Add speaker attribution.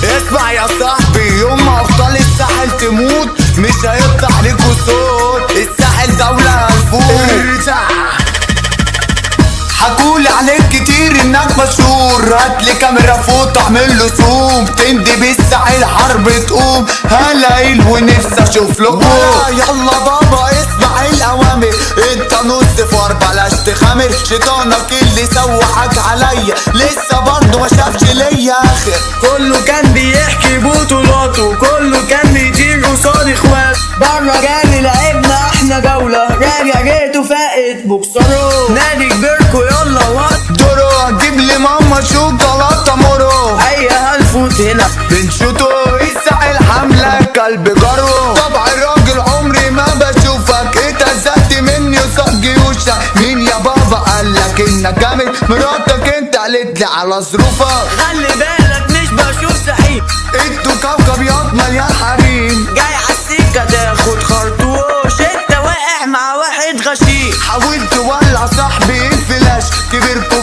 Speaker 1: اسمع يا صاحبي، يوم ما ابطال الساحل تموت مش هيطلع ليكوا صوت. الساحل دولة هنفوت. حكولي عليك كتير انك مشهور، هاتلي كاميرا فوق اعمل له زوم، تندي بالساحل حرب تقوم. هلاقيل ونفسي اشوف لكم. يلا بابا اسمع الاوامر، انت نص فار بلاش تخامر. شيطانك اللي سوحك عليا لسه برضه ما شافش ليا اخر.
Speaker 2: كله كان بيحكي بطولاته، كله كان بيطير قصاد اخواته. بره جالي لعبنا احنا جولة، راجع جيته فاقت بوكسره. نادي كبيركو يلا وات
Speaker 1: دورو، هتجيب لي ماما شوكولاته مورو.
Speaker 2: ايوه هنفوت هنا
Speaker 1: بنشوتو الساحل حملة كلب جرو. طبع الراجل عمري ما بشوفك، اتهزقت مني وصق جيوشك. مين يا بابا قالك انك جامد؟ مراتك انت قالت لي على ظروفك.
Speaker 2: خلي بالك مش بشوف سحيب،
Speaker 1: انتوا كوكب ياض مليان حريم.
Speaker 2: جاي عالسكة تاخد خرطوش، انت واقع مع واحد غشيم.
Speaker 1: حاولت تولع صاحبي الفلاش، كبركوا